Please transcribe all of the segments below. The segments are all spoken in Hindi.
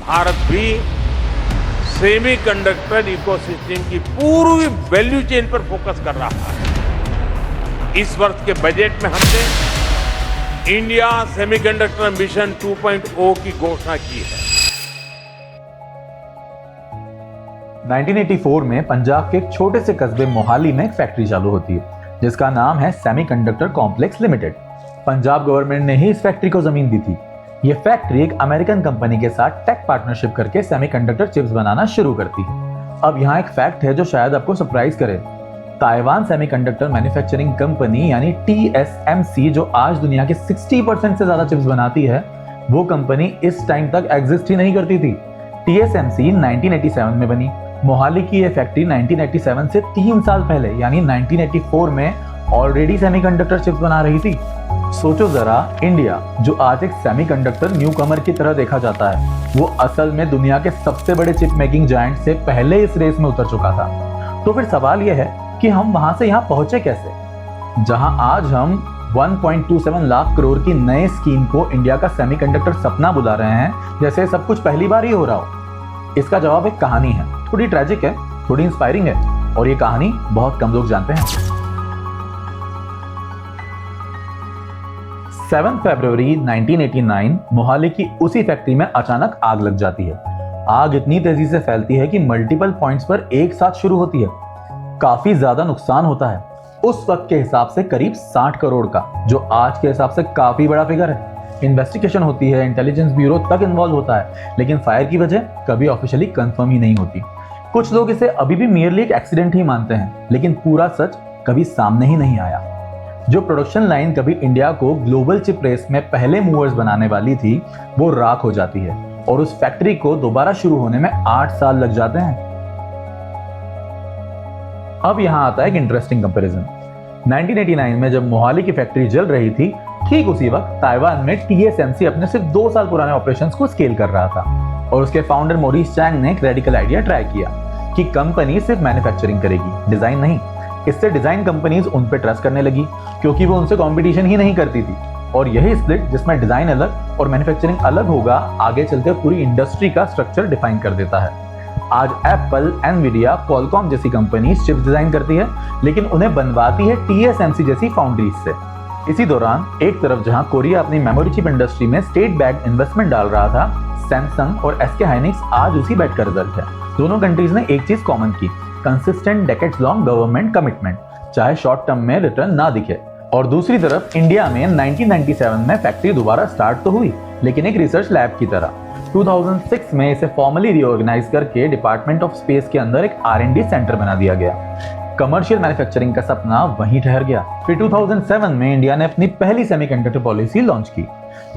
भारत भी सेमीकंडक्टर इकोसिस्टम की पूरी वैल्यू चेन पर फोकस कर रहा है। इस वर्ष के बजट में हमने इंडिया सेमीकंडक्टर मिशन 2.0 की घोषणा की है। 1984 में पंजाब के एक छोटे से कस्बे मोहाली में एक फैक्ट्री चालू होती है जिसका नाम है semiconductor complex limited. Punjab government ने ही इस फैक्ट्री को जमीन दी थी। ये फैक्ट्री एक अमेरिकन कंपनी के साथ टेक पार्टनरशिप करके सेमीकंडक्टर चिप्स बनाना शुरू करती है। अब यहाँ एक फैक्ट है जो शायद आपको सरप्राइज करे। ताइवान सेमीकंडक्टर मैन्युफैक्चरिंग कंपनी यानी TSMC जो आज दुनिया के 60% से ज्यादा चिप्स बनाती है, वो कंपनी इस टाइम तक एग्जिस्ट ही नहीं करती थी। TSMC 1987 में बनी। मोहाली की ये फैक्ट्री 1987 से 3 साल पहले यानी 1984 में ऑलरेडी सेमीकंडक्टर चिप्स बना रही थी। सोचो जरा, इंडिया जो आज एक सेमीकंडक्टर न्यूकमर की तरह देखा जाता है, वो असल में दुनिया के सबसे बड़े चिप मेकिंग जायंट से पहले इस रेस में उतर चुका था। तो फिर सवाल यह है कि हम वहां से यहाँ पहुंचे कैसे, जहां आज हम 1.27 लाख करोड़ की नए स्कीम को इंडिया का सेमीकंडक्टर सपना बुला रहे हैं, जैसे सब कुछ पहली बार ही हो रहा हो। इसका जवाब एक कहानी है, थोड़ी ट्रैजिक है, थोड़ी इंस्पायरिंग है, और ये कहानी बहुत कम लोग जानते हैं। 7 फरवरी 1989 मोहाली की उसी फैक्ट्री में अचानक आग लग जाती है। आग इतनी तेजी से फैलती है कि मल्टीपल पॉइंट्स पर एक साथ शुरू होती है। काफी ज्यादा नुकसान होता है, उस वक्त के हिसाब से करीब 60 करोड़ का, जो आज के हिसाब से काफी बड़ा फिगर है। इन्वेस्टिगेशन होती है, इंटेलिजेंस ब्यूरो तक इन्वॉल्व होता है, लेकिन फायर की वजह कभी ऑफिशियली कंफर्म ही नहीं होती। कुछ लोग इसे अभी भी मेयरली एक एक्सीडेंट ही मानते हैं, लेकिन पूरा सच कभी सामने ही नहीं आया। जो प्रोडक्शन लाइन कभी इंडिया को ग्लोबल चिप रेस में पहले मूवर्स बनाने वाली थी, वो राख हो जाती है और उस फैक्ट्री को दोबारा शुरू होने में 8 साल लग जाते हैं। अब यहां आता है एक इंटरेस्टिंग कंपैरिजन। 1989 में जब मोहाली की फैक्ट्री जल रही थी, ठीक उसी वक्त ताइवान में TSMC अपने सिर्फ 2 साल पुराने ऑपरेशंस को स्केल कर रहा था और उसके फाउंडर मॉरिस चैंग ने एक रेडिकल आइडिया ट्राई किया कि कंपनी सिर्फ मैन्युफैक्चरिंग करेगी, डिजाइन नहीं। इससे डिजाइन कंपनीज उन पे ट्रस्ट करने लगी क्योंकि वो उनसे कंपटीशन ही नहीं करती थी। और यही स्प्लिट, जिसमें डिजाइन अलग और मैन्युफैक्चरिंग अलग होगा, आगे चलकर पूरी इंडस्ट्री का स्ट्रक्चर डिफाइन कर देता है। आज एप्पल, एनवीडिया, क्वालकॉम जैसी कंपनी चिप्स डिजाइन करती है, लेकिन उन्हें बनवाती है TSMC जैसी फाउंड्रीज से। इसी दौरान एक तरफ जहां कोरिया अपनी मेमोरी चिप इंडस्ट्री में स्टेट बैक्ड इन्वेस्टमेंट डाल रहा था, सैमसंग और SK हाइनिक्स आज उसी बैट का रिजल्ट है। दोनों कंट्रीज ने एक चीज कॉमन की, consistent decades long government commitment, चाहे शॉर्ट टर्म में रिटर्न ना दिखे। और दूसरी तरफ इंडिया में 1997 में फैक्ट्री दोबारा स्टार्ट तो हुई, लेकिन एक रिसर्च लैब की तरह। 2006 में इसे फॉर्मली रीऑर्गेनाइज करके डिपार्टमेंट ऑफ स्पेस के अंदर एक R&D सेंटर बना दिया गया। कमर्शियल मैन्युफैक्चरिंग का सपना वहीं ठहर गया। फिर 2007 में इंडिया ने अपनी पहली सेमीकंडक्टर पॉलिसी लॉन्च की।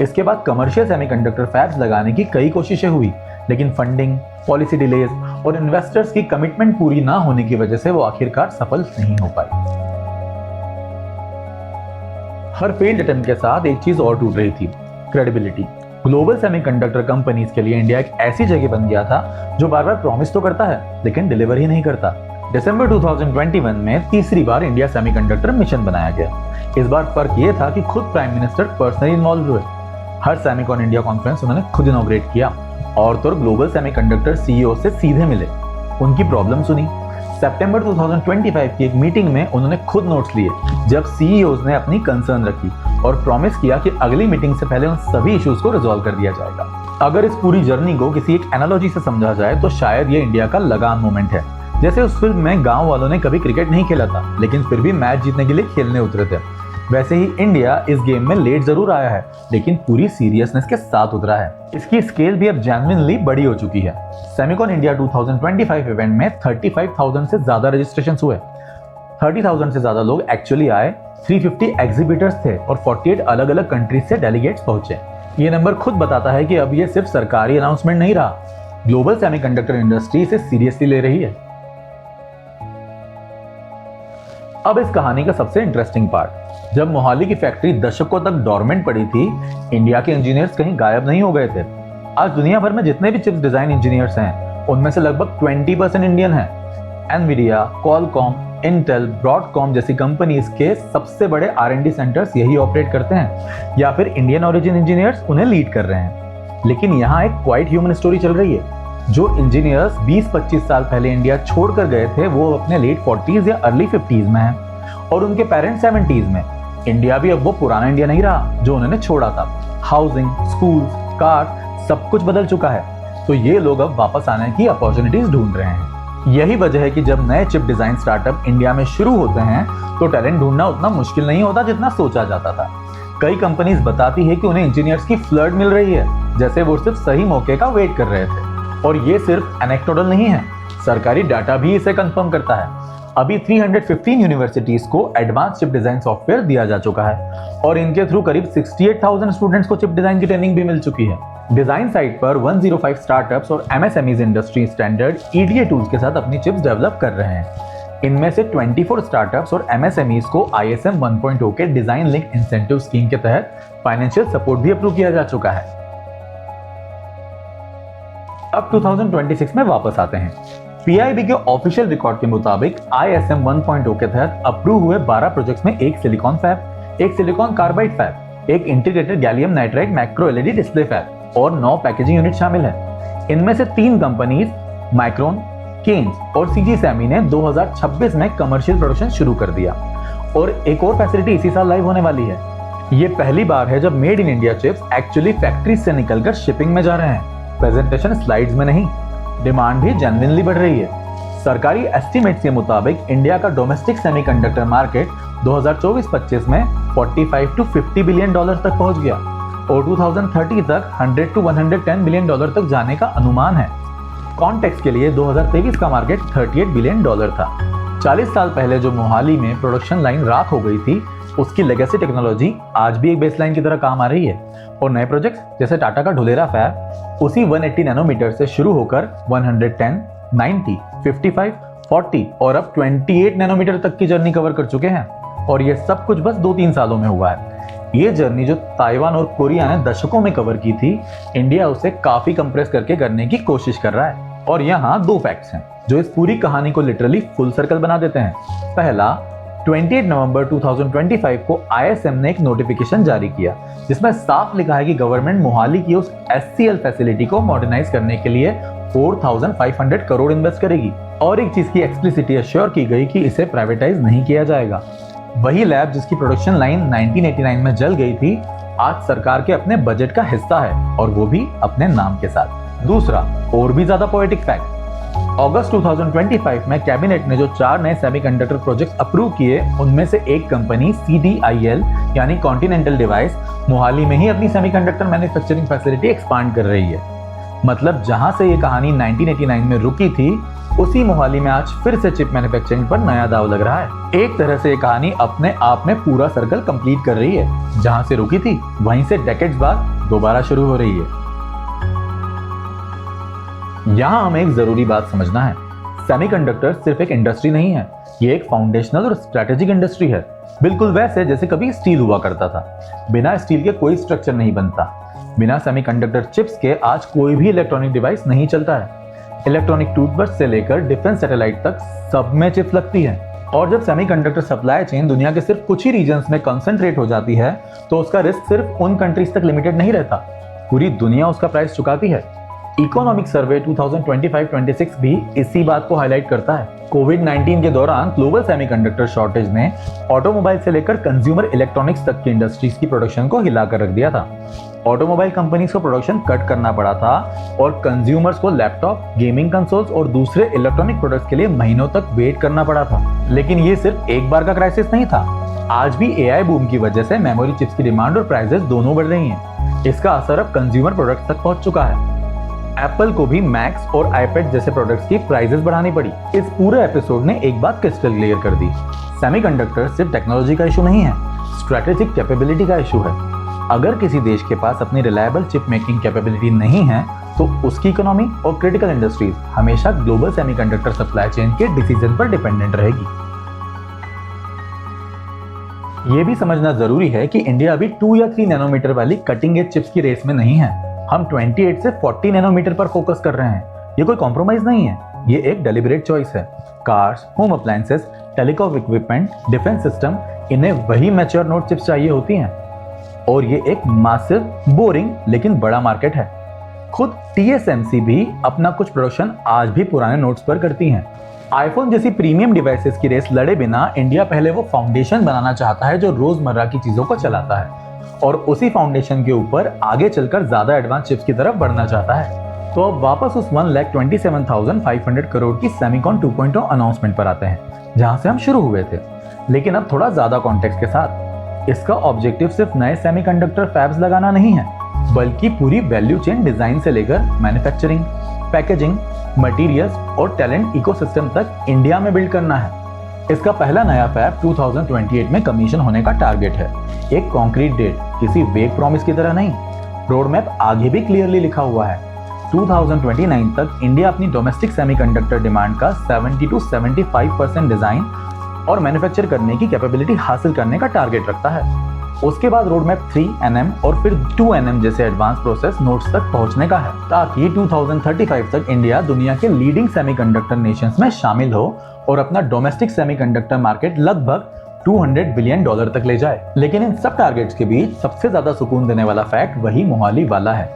इसके बाद कमर्शियल सेमीकंडक्टर फैब्स लगाने की कई कोशिशें हुई, लेकिन फंडिंग, पॉलिसी डिलेज और इन्वेस्टर्स की कमिटमेंट पूरी ना होने की वजह से वो आखिरकार सफल नहीं हो पाई। हर फेल्ड अटेम्प्ट के साथ एक चीज और टूट रही थी, क्रेडिबिलिटी। ग्लोबल सेमीकंडक्टर कंपनीज के लिए इंडिया एक ऐसी जगह बन गया था जो बार बार प्रॉमिस तो करता है लेकिन डिलीवर ही नहीं करता। दिसंबर 2021 में तीसरी बार इंडिया सेमीकंडक्टर मिशन बनाया गया। इस बार फर्क ये था कि खुद प्राइम मिनिस्टर पर्सनली इन्वॉल्व हुए। हर सेमीकॉन इंडिया कॉन्फ्रेंस उन्होंने खुद इनॉग्रेट किया और तो ग्लोबल सेमीकंडक्टर CEO से सीधे मिले, उनकी प्रॉब्लम सुनी। सितंबर 2025 की एक मीटिंग में उन्होंने खुद नोट्स लिए जब CEOs ने अपनी कंसर्न रखी और प्रॉमिस किया कि अगली मीटिंग से पहले उन सभी इश्यूज को रिजॉल्व कर दिया जाएगा। अगर इस पूरी जर्नी को किसी एक एनालॉजी से समझा जाए तो शायद ये इंडिया का लगान मोमेंट है। जैसे उस फिल्म में गांव वालों ने कभी क्रिकेट नहीं खेला था लेकिन फिर भी मैच जीतने के लिए खेलने उतरे थे, वैसे ही इंडिया इस गेम में लेट जरूर आया है लेकिन पूरी सीरियसनेस के साथ उतरा है। इसकी स्केल भी अब जेन्युइनली बड़ी हो चुकी है। सेमीकॉन इंडिया 2025 इवेंट में 35,000 से ज्यादा रजिस्ट्रेशन हुए। 30,000 से ज्यादा लोग एक्चुअली आए, 350 एग्जीबिटर्स थे और 48 अलग अलग कंट्रीज से डेलीगेट्स पहुंचे। ये नंबर खुद बताता है कि अब ये सिर्फ सरकारी अनाउंसमेंट नहीं रहा, ग्लोबल सेमीकंडक्टर इंडस्ट्री इसे सीरियसली ले रही है। अब इस कहानी का सबसे इंटरेस्टिंग पार्ट, जब मोहाली की फैक्ट्री दशकों तक डोरमेंट पड़ी थी, इंडिया के इंजीनियर्स कहीं गायब नहीं हो गए थे। आज दुनिया भर में जितने भी चिप्स डिजाइन इंजीनियर्स हैं, उनमें से लगभग 20% इंडियन हैं। एनवीडिया, क्वालकॉम, इंटेल, ब्रॉडकॉम जैसी कंपनीज के सबसे बड़े R&D सेंटर्स यही ऑपरेट करते हैं या फिर इंडियन ओरिजिन इंजीनियर्स उन्हें लीड कर रहे हैं। लेकिन यहाँ एक क्वाइट ह्यूमन स्टोरी चल रही है। जो इंजीनियर्स 20-25 साल पहले इंडिया छोड़कर गए थे वो अपने लेट 40s या अर्ली 50s में हैं और उनके पेरेंट्स 70s में। इंडिया भी अब वो पुराना इंडिया नहीं रहा जो उन्होंने छोड़ा था। हाउसिंग, स्कूल्स, कार, सब कुछ बदल चुका है। तो ये लोग अब वापस आने की अपॉर्चुनिटीज ढूंढ रहे हैं। यही वजह है कि जब नए चिप डिजाइन स्टार्टअप इंडिया में शुरू होते हैं तो टैलेंट ढूंढना उतना मुश्किल नहीं होता जितना सोचा जाता था। कई कंपनीज बताती है कि उन्हें इंजीनियर्स की फ्लड मिल रही है, जैसे वो सिर्फ सही मौके का वेट कर रहे थे। और ये सिर्फ एनेक्डोटल नहीं है, सरकारी डाटा भी इसे कंफर्म करता है। अभी 315 यूनिवर्सिटीज को एडवांस चिप डिजाइन सॉफ्टवेयर दिया जा चुका है और इनके थ्रू करीब 68,000 स्टूडेंट्स को चिप डिजाइन की ट्रेनिंग भी मिल चुकी है। डिजाइन साइट पर 105 स्टार्टअप्स और MSMEs industry standard EDA tools के साथ अपनी चिप्स डेवलप कर रहे हैं। इनमें से 24 स्टार्टअप्स और MSMEs को ISM 1.0 के डिजाइन लिंक इंसेंटिव स्कीम के तहत फाइनेंशियल सपोर्ट भी अप्रूव किया जा चुका है। अब 2026 में वापस आते हैं। PIB के ऑफिशियल रिकॉर्ड के मुताबिक ISM 1.0 के तहत अप्रूव हुए 12 प्रोजेक्ट्स में एक सिलिकॉन फैब, एक सिलिकॉन कार्बाइड फैब, एक integrated gallium nitride macro LED display fab और 9 पैकेजिंग यूनिट शामिल है। इनमें से 3 कंपनीज माइक्रोन, केन्स और CG Semi ने 2026 में कमर्शियल प्रोडक्शन शुरू कर दिया और एक और फैसिलिटी इसी साल लाइव होने वाली है। ये पहली बार है जब made in India chips actually factory से निकलकर शिपिंग में जा रहे हैं, प्रेजेंटेशन स्लाइड्स में नहीं। डिमांड भी जेन्युइनली बढ़ रही है। सरकारी एस्टिमेट्स के मुताबिक इंडिया का डोमेस्टिक सेमीकंडक्टर मार्केट 2024-25 में 45 to 50 बिलियन डॉलर तक पहुंच गया और 2030 तक 100 to 110 बिलियन डॉलर तक जाने का अनुमान है। कॉन्टेक्स्ट के लिए 2023 का मार्केट 38 बिलियन डॉलर था। 40 साल पहले जो मोहाली में प्रोडक्शन लाइन राख हो गई थी, उसकी लेगेसी टेक्नोलॉजी आज भी एक बेसलाइन की तरह काम आ रही है और नए प्रोजेक्ट्स जैसे टाटा का ढुलेरा फैब उसी 180 नैनोमीटर से शुरू होकर 110, 90, 55, 40 और अब 28 नैनोमीटर तक की जर्नी कवर कर चुके हैं और ये सब कुछ बस 2-3 सालों में हुआ है। ये जर्नी जो ताइवान और कोरिया ने दशकों में कवर की थी, इंडिया उसे काफी कंप्रेस करके करने की कोशिश कर रहा है। और यहाँ 2 फैक्ट्स हैं जो इस पूरी कहानी को लिटरली फुल सर्कल बना देते हैं। पहला, 28 नवंबर 2025 को ISM ने एक नोटिफिकेशन जारी किया जिसमें साफ लिखा है कि गवर्नमेंट मोहाली की उस SCL फैसिलिटी को मॉडर्नाइज करने के लिए 4,500 करोड़ इन्वेस्ट करेगी और एक चीज की एक्सप्लिसिटी अश्योर की गई कि इसे प्राइवेटाइज नहीं किया जाएगा। वही लैब जिसकी प्रोडक्शन लाइन 1989 में जल गई थी, आज सरकार के अपने बजट का हिस्सा है और वो भी अपने नाम के साथ। दूसरा और भी ज्यादा पोएटिक फैक्ट, अगस्त 2025 में कैबिनेट ने जो 4 नए सेमीकंडक्टर प्रोजेक्ट्स अप्रूव किए, उनमें से एक कंपनी CDIL यानी कॉन्टिनेंटल डिवाइस मोहाली में ही अपनी सेमीकंडक्टर मैन्युफैक्चरिंग फैसिलिटी एक्सपांड कर रही है। मतलब जहां से ये कहानी 1989 में रुकी थी, उसी मोहाली में आज फिर से चिप मैन्युफैक्चरिंग पर नया दाव लग रहा है। एक तरह से ये कहानी अपने आप में पूरा सर्कल कंप्लीट कर रही है। जहां से रुकी थी वहीं से डेकेड्स बाद दोबारा शुरू हो रही है। यहाँ हमें एक जरूरी बात समझना है, सेमीकंडक्टर सिर्फ एक इंडस्ट्री नहीं है, ये एक फाउंडेशनल और स्ट्रेटेजिक इंडस्ट्री है। बिल्कुल वैसे जैसे कभी स्टील हुआ करता था। बिना स्टील के कोई स्ट्रक्चर नहीं बनता। बिना सेमीकंडक्टर चिप्स के आज कोई भी इलेक्ट्रॉनिक डिवाइस नहीं चलता है। इलेक्ट्रॉनिक टूथब्रश से लेकर डिफेंस सैटेलाइट तक सब में चिप्स लगती है। और जब सेमीकंडक्टर सप्लाई चेन दुनिया के सिर्फ कुछ ही रीजन्स में कंसंट्रेट हो जाती है, तो उसका रिस्क सिर्फ उन कंट्रीज तक लिमिटेड नहीं रहता, पूरी दुनिया उसका प्राइस चुकाती है। इकोनॉमिक सर्वे 2025-26 भी इसी बात को हाईलाइट करता है। कोविड-19 के दौरान ग्लोबल सेमीकंडक्टर शॉर्टेज ने ऑटोमोबाइल से लेकर कंज्यूमर इलेक्ट्रॉनिक्स तक की इंडस्ट्रीज की प्रोडक्शन को हिलाकर रख दिया था। ऑटोमोबाइल कंपनीज को प्रोडक्शन कट करना पड़ा था और कंज्यूमर्स को लैपटॉप, गेमिंग कंसोल्स और दूसरे इलेक्ट्रॉनिक प्रोडक्ट्स के लिए महीनों तक वेट करना पड़ा था। लेकिन ये सिर्फ एक बार का क्राइसिस नहीं था। आज भी AI बूम की वजह से मेमोरी चिप्स की डिमांड और प्राइसेस दोनों बढ़ रही हैं। इसका असर अब कंज्यूमर प्रोडक्ट्स तक पहुंच चुका है। एप्पल को भी मैक्स और आईपैड जैसे प्रोडक्ट्स की प्राइसेस बढ़ानी पड़ी। इस पूरे एपिसोड ने एक बात क्रिस्टल क्लियर कर दी, सेमीकंडक्टर सिर्फ टेक्नोलॉजी का इशू नहीं है, स्ट्रेटेजिक कैपेबिलिटी का इशू है। अगर किसी देश के पास अपनी रिलायबल चिप मेकिंग कैपेबिलिटी नहीं है, तो उसकी इकोनॉमी और क्रिटिकल इंडस्ट्रीज हमेशा ग्लोबल सेमीकंडक्टर सप्लाई चेन के डिसीजन पर डिपेंडेंट रहेगी। ये भी समझना जरूरी है कि इंडिया अभी 2 या 3 नैनोमीटर वाली कटिंग एज चिप्स की रेस में नहीं है। हम 28 से 40 नैनोमीटर पर फोकस कर रहे हैं। ये कोई कॉम्प्रोमाइज नहीं है, ये एक डेलिब्रेट चॉइस है। Cars, home appliances, telecom equipment, defence system, इन्हें वही मैच्योर नोड चिप्स चाहिए होती हैं। और ये एक मासिव, बोरिंग लेकिन बड़ा मार्केट है। खुद TSMC भी अपना कुछ प्रोडक्शन आज भी पुराने नोट्स पर करती हैं। आईफोन जैसी प्रीमियम डिवाइसेस की रेस लड़े बिना इंडिया पहले वो फाउंडेशन बनाना चाहता है जो रोजमर्रा की चीजों को चलाता है, और उसी फाउंडेशन के ऊपर आगे चलकर ज्यादा एडवांस चिप्स की तरफ बढ़ना चाहता है। तो अब वापस उस 1,27,500 करोड़ की सेमीकॉन 2.0 अनाउंसमेंट पर आते हैं, जहां से हम शुरू हुए थे, लेकिन अब थोड़ा ज्यादा कॉन्टेक्स्ट के साथ। इसका ऑब्जेक्टिव सिर्फ नए सेमीकंडक्टर फैब्स लगाना नहीं है, बल्कि पूरी वैल्यू चेन डिजाइन से लेकर मैन्युफैक्चरिंग, पैकेजिंग, मटेरियल्स और टैलेंट इकोसिस्टम तक इंडिया में बिल्ड करना है। इसका पहला नया फैब 2028 में कमीशन होने का टारगेट है। एक कॉन्क्रीट डेट, किसी वेग प्रॉमिस की तरह नहीं। रोड मैप आगे भी क्लियरली लिखा हुआ है। 2029 तक इंडिया अपनी डोमेस्टिक सेमीकंडक्टर डिमांड का 70 to 75% डिजाइन और मैन्युफैक्चर करने की कैपेबिलिटी हासिल करने का टारगेट रखता है। उसके बाद रोड मैप 3nm और फिर 2nm जैसे एडवांस प्रोसेस नोड्स तक पहुंचने का है, ताकि 2035 तक इंडिया दुनिया के लीडिंग सेमीकंडक्टर नेशंस में शामिल हो और अपना डोमेस्टिक सेमीकंडक्टर मार्केट लगभग $200 बिलियन तक ले जाए। लेकिन इन सब टारगेट्स के बीच सबसे ज्यादा सुकून देने वाला फैक्ट वही मोहाली वाला है।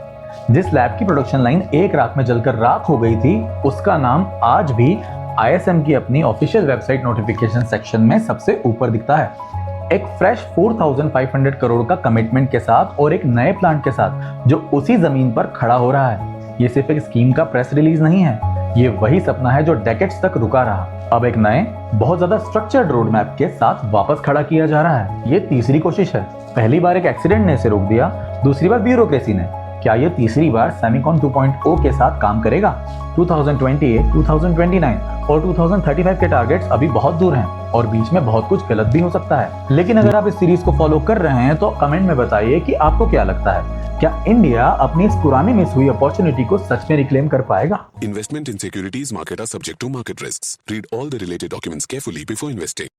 जिस लैब की प्रोडक्शन लाइन एक रात में जलकर राख हो गई थी, उसका नाम आज भी ISM की अपनी ऑफिशियल वेबसाइट नोटिफिकेशन सेक्शन में सबसे ऊपर दिखता है। एक फ्रेश 4,500 करोड़ का कमिटमेंट के साथ और एक नए प्लांट के साथ जो उसी जमीन पर खड़ा हो रहा है। ये सिर्फ एक स्कीम का प्रेस रिलीज नहीं है, ये वही सपना है जो डेकेड्स तक रुका रहा, अब एक नए बहुत ज्यादा स्ट्रक्चर्ड रोड मैप के साथ वापस खड़ा किया जा रहा है। ये तीसरी कोशिश है। पहली बार एक एक्सीडेंट ने इसे रोक दिया, दूसरी बार ब्यूरोक्रेसी ने। क्या ये तीसरी बार सेमीकॉन 2.0 के साथ काम करेगा? 2028, 2029 और 2035 के टारगेट्स अभी बहुत दूर हैं और बीच में बहुत कुछ गलत भी हो सकता है। लेकिन अगर आप इस सीरीज को फॉलो कर रहे हैं तो कमेंट में बताइए कि आपको क्या लगता है, क्या इंडिया अपनी इस पुरानी मिस हुई अपॉर्चुनिटी को सच में रिक्लेम कर पाएगा? Investment in securities market are subject to market risks. Read all the related documents carefully before investing.